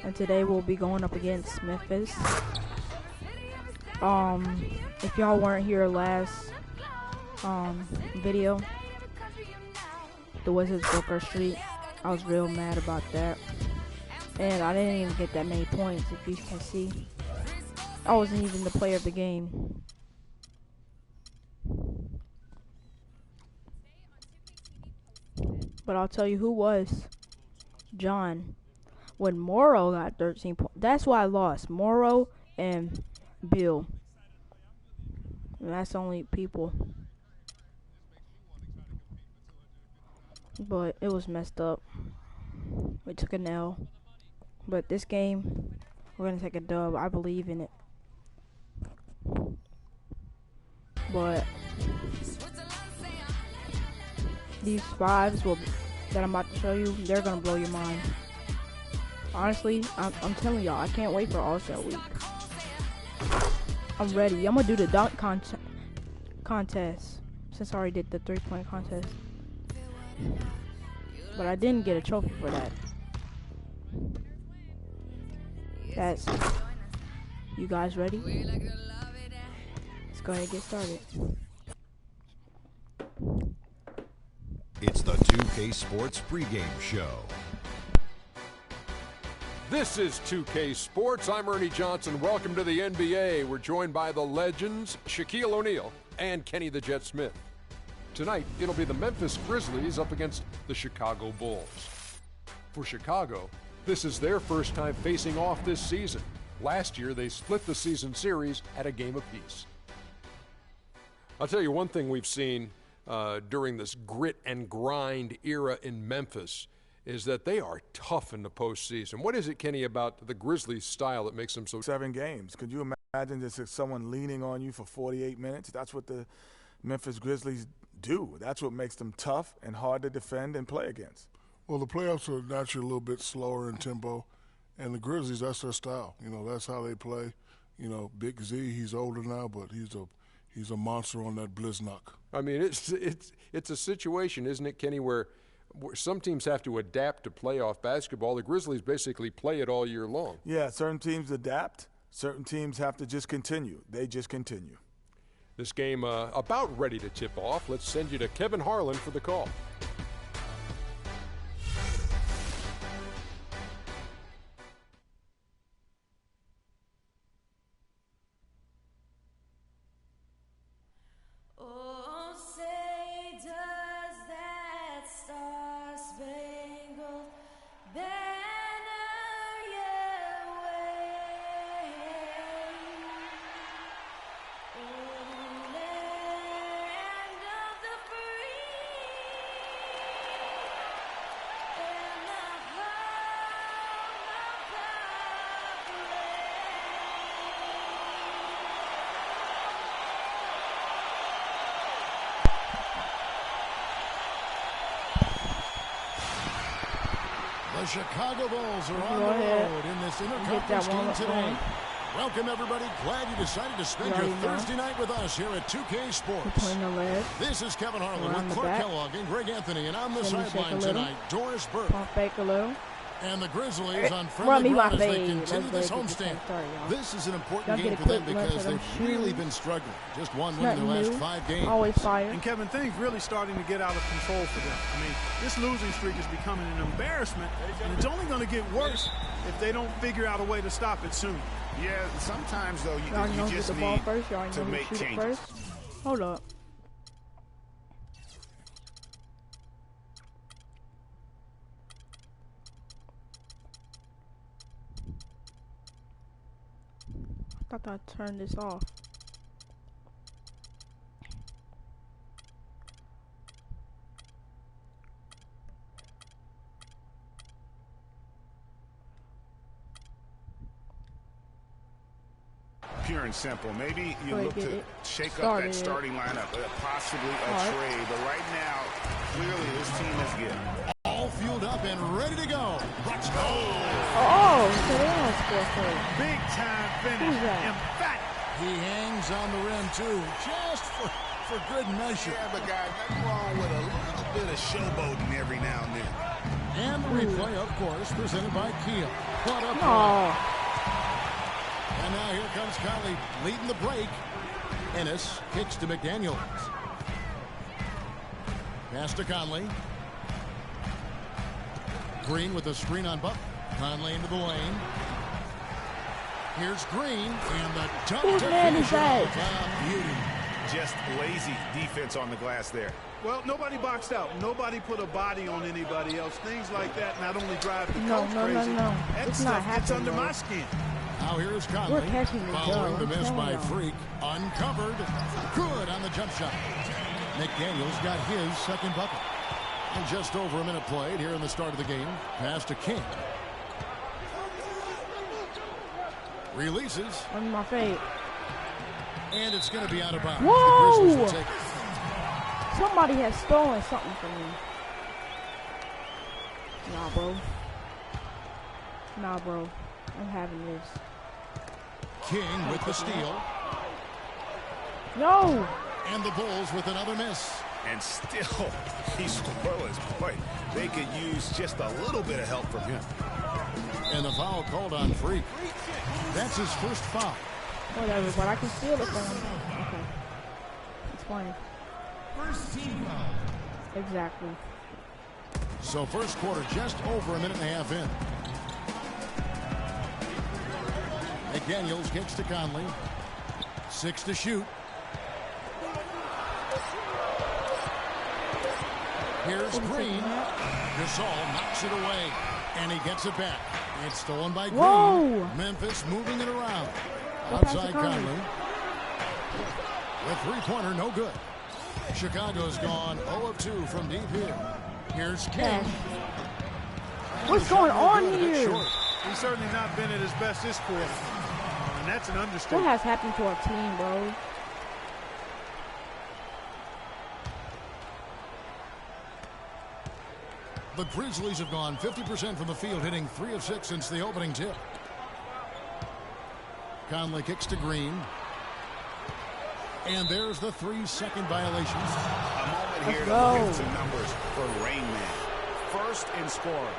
and today we'll be going up against Memphis. If y'all weren't here last video, the Wizards broke our streak. I was real mad about that, and I didn't even get that many points. If you can see, I wasn't even the player of the game. But I'll tell you who was. John. When Morrow got 13 points. That's why I lost. Morrow and Bill. And that's the only people. But it was messed up. We took an L. But this game, we're going to take a dub. I believe in it. But these fives that I'm about to show you, they're going to blow your mind. Honestly, I'm telling y'all, I can't wait for All-Star Week. I'm ready. I'm going to do the dunk contest, since I already did the 3-point contest. But I didn't get a trophy for that. You guys ready? Let's go ahead and get started. It's the 2K Sports pregame show. This is 2K Sports. I'm Ernie Johnson. Welcome to the NBA. We're joined by the legends, Shaquille O'Neal and Kenny the Jet Smith. Tonight, it'll be the Memphis Grizzlies up against the Chicago Bulls. For Chicago, this is their first time facing off this season. Last year, they split the season series at a game apiece. I'll tell you one thing we've seen during this grit and grind era in Memphis is that they are tough in the postseason. What is it, Kenny, about the Grizzlies' style that makes them so... 7 games. Could you imagine just someone leaning on you for 48 minutes? That's what the Memphis Grizzlies do. That's what makes them tough and hard to defend and play against. Well, the playoffs are naturally a little bit slower in tempo, and the Grizzlies, that's their style. You know, that's how they play. You know, Big Z, he's older now, but he's a monster on that blizzknock. I mean, it's a situation, isn't it, Kenny, where some teams have to adapt to playoff basketball. The Grizzlies basically play it all year long. Yeah, certain teams adapt. Certain teams have to just continue. They just continue. This game about ready to tip off. Let's send you to Kevin Harlan for the call. The Chicago Bulls are on the road in this interconference game today. Welcome, everybody. Glad you decided to spend your Thursday night with us here at 2K Sports. This is Kevin Harlan with Clark Kellogg and Greg Anthony, and on the sideline tonight, Doris Burke. And the Grizzlies on friendly ground as they continue this homestand. This is an important game for them because they've really been struggling. Just one win in their last 5 games. Always fire. And Kevin, things really starting to get out of control for them. I mean, this losing streak is becoming an embarrassment, and it's only going to get worse if they don't figure out a way to stop it soon. Yeah, sometimes, though, you just need to make changes. Hold up. I thought I turned this off. Pure and simple. Maybe you look to shake up that starting lineup, possibly a trade. But right now, clearly this team is good. All fueled up and ready to go. Let's go. Big time finish. Emphatic. He hangs on the rim, too, just for good measure. Yeah, but guys, nothing wrong with a little bit of showboating every now and then. And the replay, of course, presented by Kia. What a play. Oh. And now here comes Conley leading the break. Ennis kicks to McDaniels. Pass to Conley. Green with the screen on Buck. Conley into the lane. Here's Green, and the dunk to finish off. Beauty. Just lazy defense on the glass there. Well, nobody boxed out. Nobody put a body on anybody else. Things like that not only drive the coach crazy, that stuff gets under my skin. Now here's Conley, following the miss by Freak. Uncovered. Good on the jump shot. McDaniels got his second bucket. And just over a minute played here in the start of the game. Pass to King. Releases. On my face. And it's going to be out of bounds. Whoa! The Grizzlies will take it. Somebody has stolen something from me. Nah, bro. Nah, bro. I'm having this. King with the steal. No! And the Bulls with another miss. And still, he's scoreless. Boy, they could use just a little bit of help from him. And the foul called on Freak. That's his first foul. Whatever, but I can steal it from him. Okay. It's fine. First team foul. Exactly. So first quarter just over a minute and a half in. McDaniels kicks to Conley. 6 to shoot. Here's Green. Gasol knocks it away. And he gets it back. It's stolen by Green. Whoa. Memphis moving it around. Outside Conley. The three-pointer, no good. Chicago's gone 0 of 2 from deep here. Here's King. What's going on here? He's certainly not been at his best this quarter. And that's an understatement. What has happened to our team, bro? The Grizzlies have gone 50% from the field, hitting 3 of 6 since the opening tip. Conley kicks to Green. And there's the 3-second violation. A moment here to look at some numbers for Rain Man. First in scoring,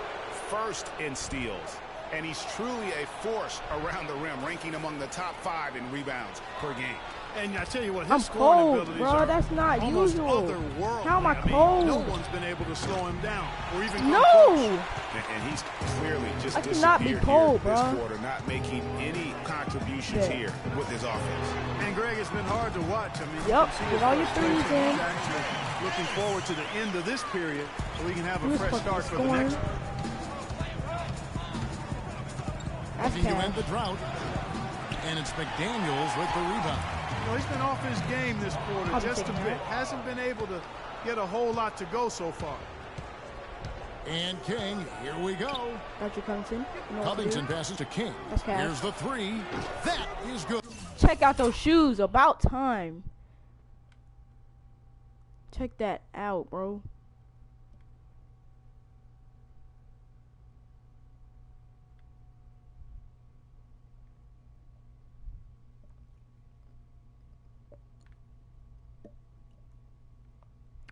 first in steals. And he's truly a force around the rim, ranking among the top 5 in rebounds per game. And I tell you what, his I'm scoring cold, abilities bro. are That's not almost usual. otherworldly. How am I cold? No one's been able to slow him down or even come No. close. And he's clearly just I cannot be cold, here this bro. quarter, not making any contributions here with his offense. And Greg, it's been hard to watch. I mean, Yep, you can see get his all your frustration. threes in. He's actually looking forward to the end of this period so we can have a Who's fresh start for the next one. That's Looking to bad. end the drought. And it's McDaniels with the rebound. You know, he's been off his game this quarter I'll be just a taking bit. that. Hasn't been able to get a whole lot to go so far. And King, here we go. Patrick Covington. You know what to Covington do. passes to King. That's cash. Here's the 3. That is good. Check out those shoes. About time. Check that out, bro.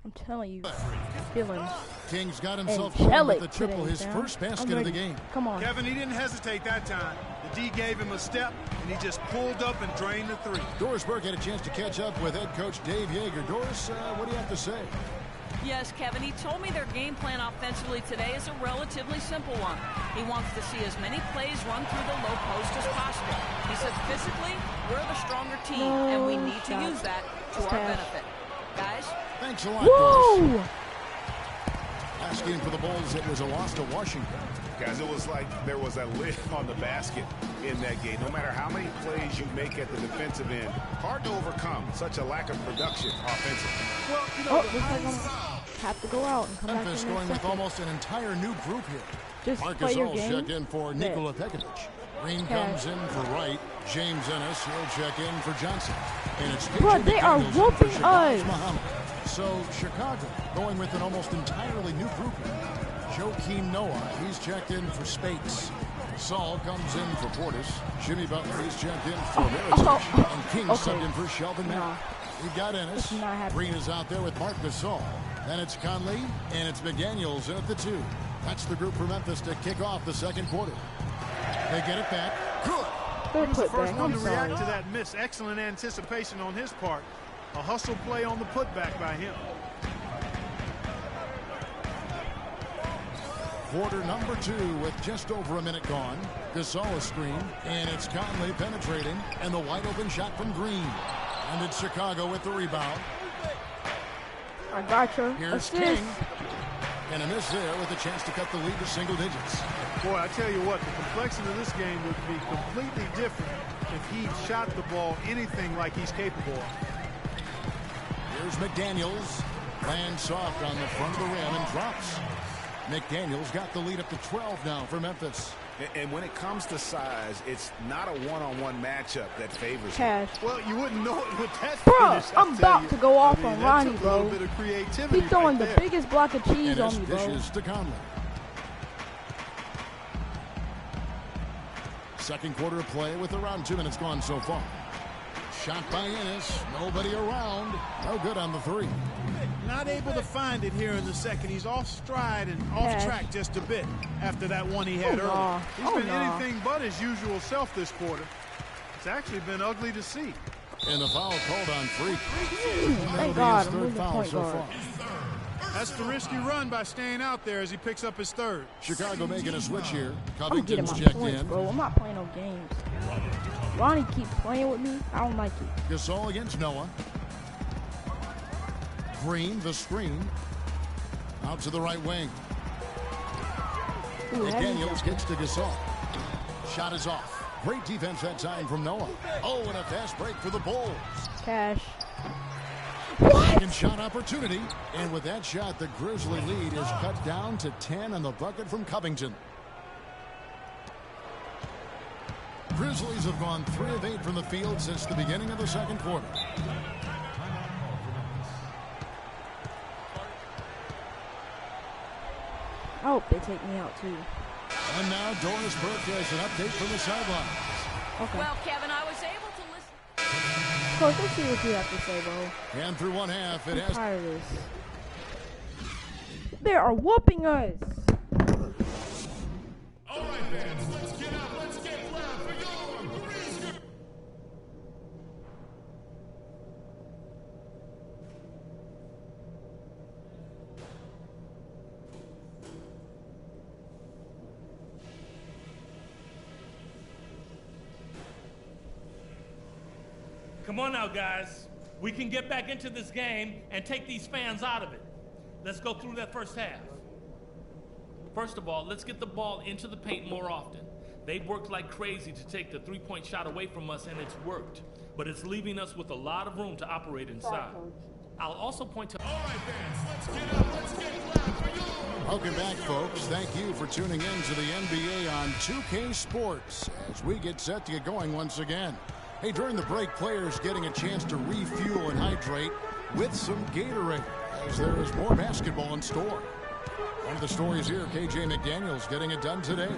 I'm telling you, feeling King's got himself going angelic with the triple, today, his fam. first I'm basket of the ready. game. Come on. Kevin, he didn't hesitate that time. The D gave him a step, and he just pulled up and drained the 3. Doris Burke had a chance to catch up with head coach Dave Yeager. Doris, what do you have to say? Yes, Kevin, he told me their game plan offensively today is a relatively simple one. He wants to see as many plays run through the low post as possible. He said physically, we're the stronger team, and we need to use that to our benefit. Guys? Thanks a lot, Doris. Whoa! Last game for the Bulls, it was a loss to Washington. Guys, it was like there was a lid on the basket in that game. No matter how many plays you make at the defensive end, hard to overcome such a lack of production offensively. Well, you know, Oh, looks like I'm have to go out and come back Memphis in a going with second. almost an entire new group here. Just Marcus play your All game. check in for Nikola Pekovic. Green Okay. comes in for Wright. James Ennis, he'll check in for Johnson. And it's Bro, KJ they are McDaniels in for whooping Shabazz us. Muhammad. So Chicago going with an almost entirely new group here. Joakim Noah, he's checked in for Spates. Saul comes in for Portis. Jimmy Butler, he's checked in for Mirotic. And King subbed in for Sheldon Mack. We've got Ennis. It's not happening. Green is out there with Marc Gasol. Then it's Conley, and it's McDaniels in at the 2. That's the group for Memphis to kick off the second quarter. They get it back. Good. He was the first one to react to that miss. Excellent anticipation on his part. A hustle play on the putback by him. Quarter number 2 with just over a minute gone. Gasol screen, and it's Conley penetrating, and the wide open shot from Green. And it's Chicago with the rebound. I got you. Here's King. And a miss there with a chance to cut the lead to single digits. Boy, I tell you what, the complexion of this game would be completely different if he shot the ball anything like he's capable of. Here's McDaniels. Lands soft on the front of the rim and drops. McDaniels got the lead up to 12 now for Memphis. And when it comes to size, it's not a one-on-one matchup that favors him. Well, you wouldn't know it with that bro, finish, I'm about to go off on Ronnie, bro. A bit of creativity He's throwing right the biggest block of cheese on me, bro. Dishes to Conley. Second quarter of play with around 2 minutes gone so far. Shot by Ennis. Nobody around. No good on the 3. Not able to find it here in the second. He's off stride and off track just a bit after that one he had earlier. He's been anything but his usual self this quarter. It's actually been ugly to see. And the foul called on Freak. Thank God, I'm losing point guard. That's the risky run by staying out there as he picks up his 3rd. Chicago making a switch here. I'm getting my checked points, in. bro. I'm not playing no games. Ronnie keeps playing with me. I don't like it. Gasol against Noah. Green, the screen. Out to the right wing. McDaniels gets to Gasol. Shot is off. Great defense that time from Noah. Oh, and a fast break for the Bulls. Cash. Second shot opportunity. And with that shot, the Grizzly lead is cut down to 10 on the bucket from Covington. Grizzlies have gone 3 of 8 from the field since the beginning of the second quarter. I hope they take me out too. And now Doris Burke has an update from the sidelines. Okay. Well, Kevin, I was able to listen. Coach, let's see what you have to say, bro. And through one half, it has. I'm tired of this. They are whooping us. All right, fans, let's get out. Let's get loud for your Grizzlies. Come on now, guys. We can get back into this game and take these fans out of it. Let's go through that first half. First of all, let's get the ball into the paint more often. They've worked like crazy to take the three-point shot away from us, and it's worked. But it's leaving us with a lot of room to operate inside. I'll also point to... All right, fans, let's get up. Let's get loud for you. Welcome back, folks. Thank you for tuning in to the NBA on 2K Sports as we get set to get going once again. Hey, during the break, players getting a chance to refuel and hydrate with some Gatorade as there is more basketball in store. One of the stories here, KJ McDaniels getting it done today.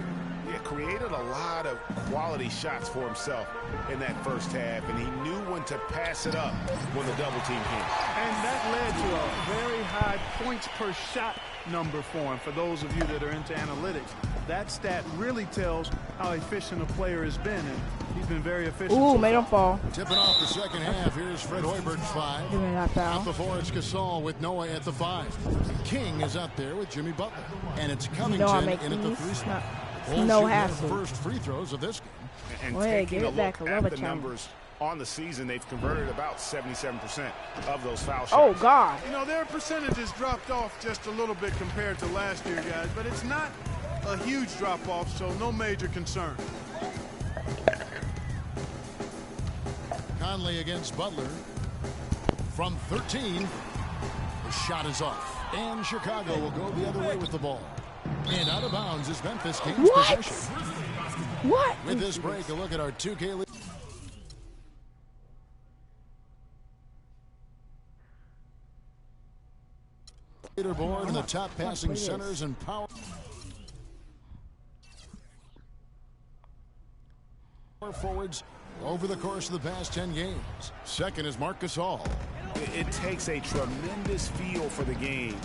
Yeah, created a lot of quality shots for himself in that first half, and he knew when to pass it up when the double team came. And that led to a very high points per shot number for him. For those of you that are into analytics, that stat really tells how efficient a player has been, and he's been very efficient. Ooh, made him fall. Tipping off the second half. Here's Fred Hoiberg's 5. Give me that foul. Out before it's Gasol with Noah at the 5. King is up there with Jimmy Butler. And it's Covington in at the 3 spot. No hassle. First free throws of this game. And Well, yeah, taking give a it back. look I love at a the challenge. numbers on the season, they've converted about 77% of those foul shots. Oh, God. You know, their percentages dropped off just a little bit compared to last year, guys, but it's not a huge drop-off, so no major concern. Conley against Butler. From 13, the shot is off. And Chicago will go the other way with the ball. And out of bounds is Memphis gains possession. What? With this break, a look at our 2K league. Leaderboard and the top passing centers and power forwards over the course of the past 10 games. Second is Marc Gasol. It takes a tremendous feel for the game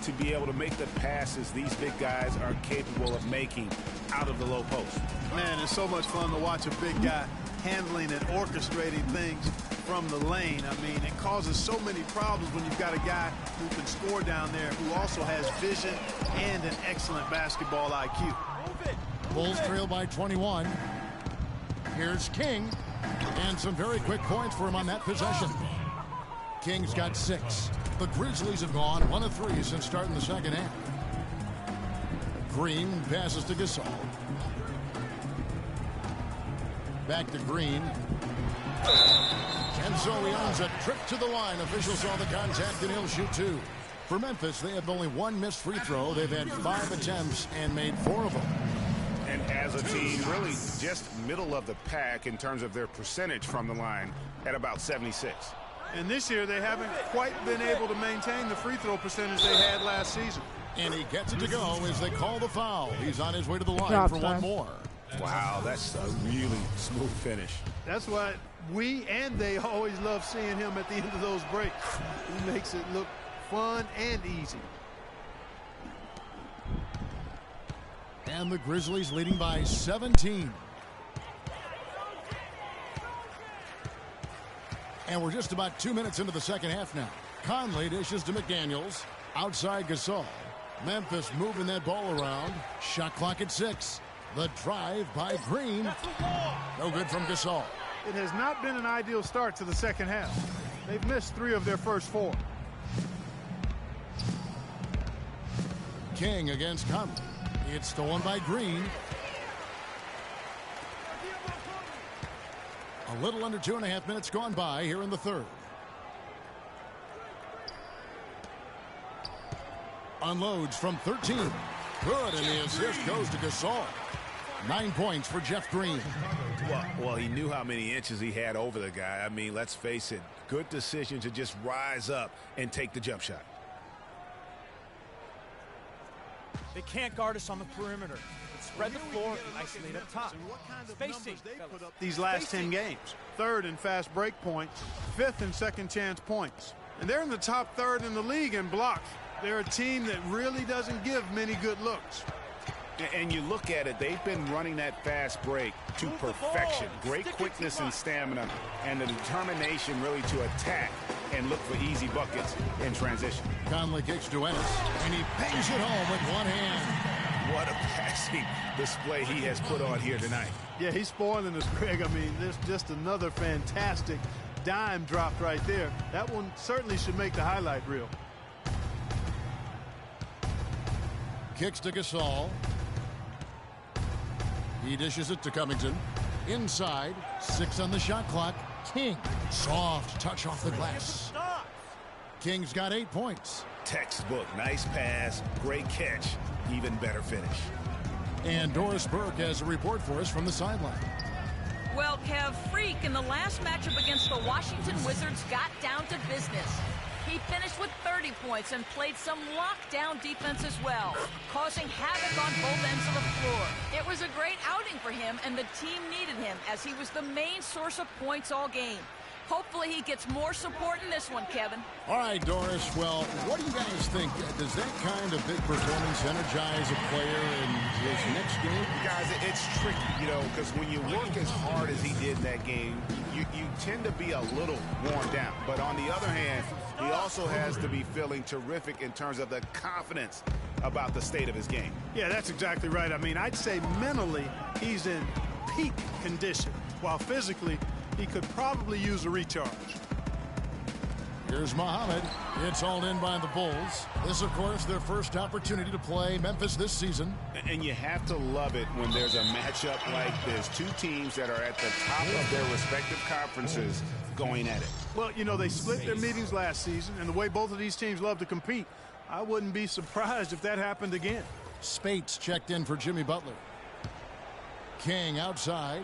to be able to make the passes these big guys are capable of making out of the low post. Man, it's so much fun to watch a big guy handling and orchestrating things from the lane. I mean, it causes so many problems when you've got a guy who can score down there, who also has vision and an excellent basketball IQ. Bulls trail by 21. Here's King, and some very quick points for him on that possession. King's got 6. The Grizzlies have gone 1 of 3 since starting the second half. Green passes to Gasol. Back to Green. And so he earns a trip to the line. Officials saw the contact and he'll shoot 2. For Memphis, they have only 1 missed free throw. They've had 5 attempts and made 4 of them. And as a team, really just middle of the pack in terms of their percentage from the line at about 76. And this year, they haven't quite been able to maintain the free throw percentage they had last season. And he gets it to go as they call the foul. He's on his way to the line for one more. Wow, that's a really smooth finish. That's why we and they always love seeing him at the end of those breaks. He makes it look fun and easy. And the Grizzlies leading by 17. And we're just about 2 minutes into the second half now. Conley dishes to McDaniels. Outside Gasol. Memphis moving that ball around. Shot clock at 6. The drive by Green. No good from Gasol. It has not been an ideal start to the second half. They've missed 3 of their first 4. King against Conley. It's stolen by Green. A little under 2.5 minutes gone by here in the third. Unloads from 13. Good, and the assist goes to Gasol. 9 points for Jeff Green. Well, he knew how many inches he had over the guy. I mean, let's face it, good decision to just rise up and take the jump shot. They can't guard us on the perimeter. Spread the floor and isolate up top. Spacing. These last 10 games. 3rd in fast break points, 5th in second chance points. And they're in the top 3rd in the league in blocks. They're a team that really doesn't give many good looks. And you look at it, they've been running that fast break to perfection. Great quickness and stamina, and the determination really to attack and look for easy buckets in transition. Conley kicks to Ennis, and he bangs it home with one hand. What a passing display he has put on here tonight. Yeah, he's spoiling us, Greg. I mean, there's just another fantastic dime dropped right there. That one certainly should make the highlight reel. Kicks to Gasol. He dishes it to Covington. Inside, 6 on the shot clock. King, soft touch off the glass. King's got 8 points. Textbook, nice pass, great catch, even better finish. And Doris Burke has a report for us from the sideline. Well, Kev, Freak in the last matchup against the Washington Wizards got down to business. He finished with 30 points and played some lockdown defense as well, causing havoc on both ends of the floor. It was a great outing for him, and the team needed him as he was the main source of points all game. Hopefully he gets more support in this one, Kevin. All right, Doris. Well, what do you guys think? Does that kind of big performance energize a player in his next game? Guys, it's tricky, you know, because when you work as hard as he did in that game, you tend to be a little worn down. But on the other hand, he also has to be feeling terrific in terms of the confidence about the state of his game. Yeah, that's exactly right. I mean, I'd say mentally he's in peak condition, while physically he could probably use a recharge. Here's Muhammad. It's all in by the Bulls. This, of course, their first opportunity to play Memphis this season. And you have to love it when there's a matchup like this. Two teams that are at the top of their respective conferences going at it. Well, you know, they split their meetings last season, and the way both of these teams love to compete, I wouldn't be surprised if that happened again. Spates checked in for Jimmy Butler. King outside.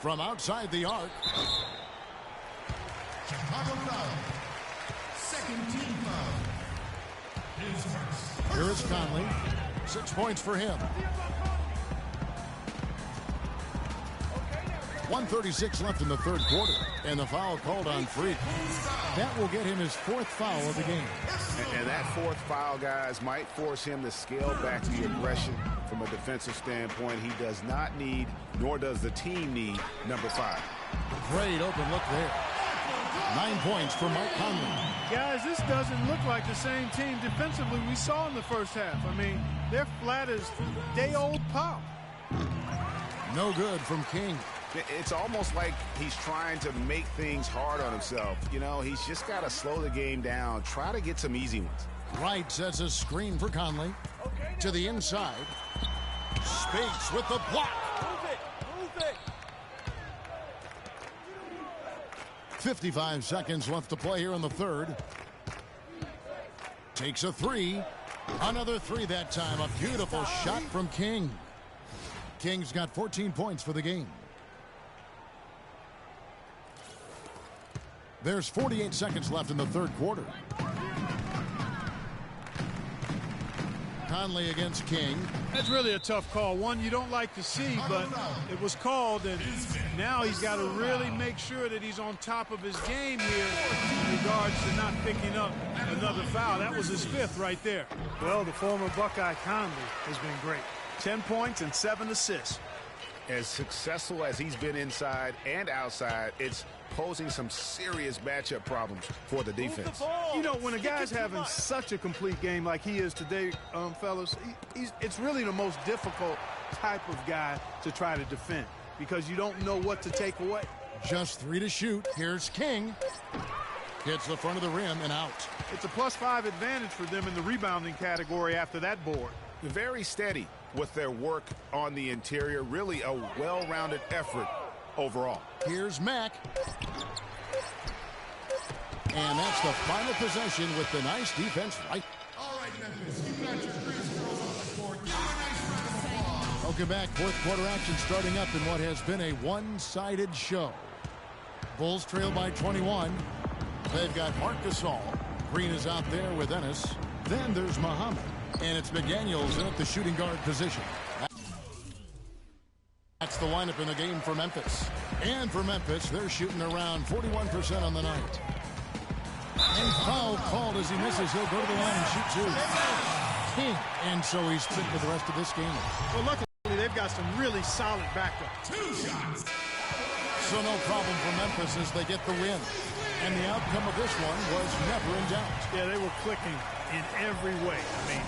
From outside the arc. Chicago foul. Second team foul. His first. Here is Conley. 6 points for him. 1:36 left in the third quarter, and the foul called on Freak. That will get him his fourth foul of the game. And that fourth foul, guys, might force him to scale back the aggression from a defensive standpoint. He does not need, nor does the team need, number 5. Great open look there. 9 points for Mike Conley. Guys, this doesn't look like the same team defensively we saw in the first half. I mean, they're flat as day-old pop. No good from King. It's almost like he's trying to make things hard on himself. You know, he's just got to slow the game down, try to get some easy ones. Wright sets a screen for Conley. To the inside. Spates with the block. Move it. 55 seconds left to play here in the third. Takes a three. Another three that time. A beautiful shot from King. King's got 14 points for the game. There's 48 seconds left in the third quarter. Conley against King. That's really a tough call. One you don't like to see, but it was called, and now he's got to really make sure that he's on top of his game here in regards to not picking up another foul. That was his 5th right there. Well, the former Buckeye Conley has been great. 10 points and 7 assists. As successful as he's been inside and outside, it's posing some serious matchup problems for the defense. You know, when a guy's having such a complete game like he is today, fellas, it's really the most difficult type of guy to try to defend because you don't know what to take away. Just 3 to shoot. Here's King. Hits the front of the rim and out. It's a +5 advantage for them in the rebounding category after that board. Very steady with their work on the interior. Really a well-rounded effort overall. Here's Mack. And that's the final possession with the nice defense right. All right, Memphis, you got your Grease girls on the court. Give them a nice round of applause. Welcome back. Fourth quarter action starting up in what has been a one-sided show. Bulls trail by 21. They've got Marc Gasol. Green is out there with Ennis. Then there's Muhammad. And it's McDaniels in at the shooting guard position. That's the lineup in the game for Memphis. And for Memphis, they're shooting around 41% on the night. And foul called as he misses. He'll go to the line and shoot 2. King. And so he's fit for the rest of this game. Well, luckily, they've got some really solid backup. 2 shots. So no problem for Memphis as they get the win. And the outcome of this one was never in doubt. Yeah, they were clicking in every way. I mean,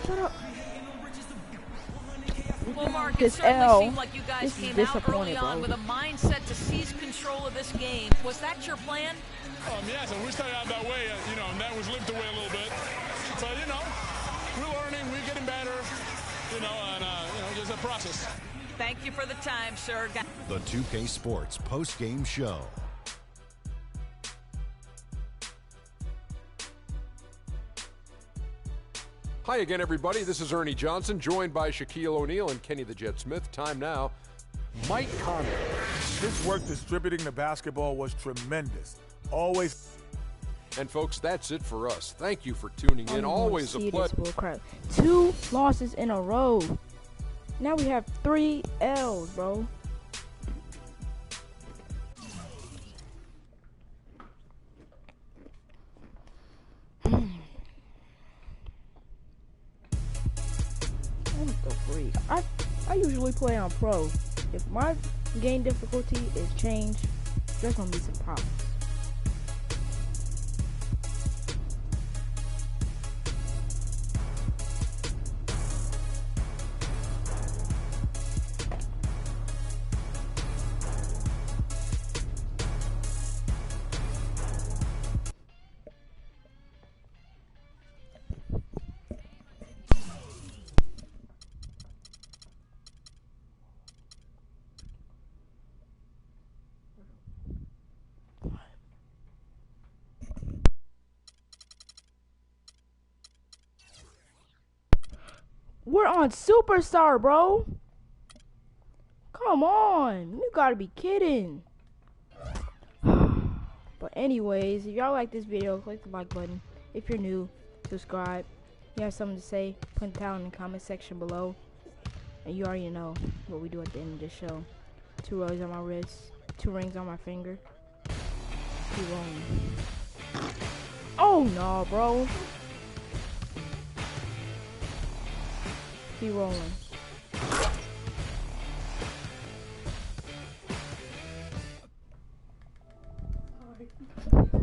shut up. Well, Mark, it This certainly L, seemed like you guys came out early on with a mindset to seize control of this game. Was that your plan? Yes, and we started out that way, and that was limped away a little bit. But, we're learning, we're getting better, and, just a process. Thank you for the time, sir. The 2K Sports post-game show. Hi again, everybody. This is Ernie Johnson, joined by Shaquille O'Neal and Kenny the Jet Smith. Time now, Mike Conley. His work distributing the basketball was tremendous. Always. And folks, that's it for us. Thank you for tuning in. Always a pleasure. 2 losses in a row. Now we have 3 L's, bro. I usually play on pro. If my game difficulty is changed, there's gonna be some problems. We're on Superstar, bro. Come on. You gotta be kidding. But anyways, if y'all like this video, click the like button. If you're new, subscribe. you have something to say, put it down in the comment section below. And you already know what we do at the end of this show. 2 rollies on my wrist, 2 rings on my finger. Keep rolling. Oh no, bro. Keep rolling.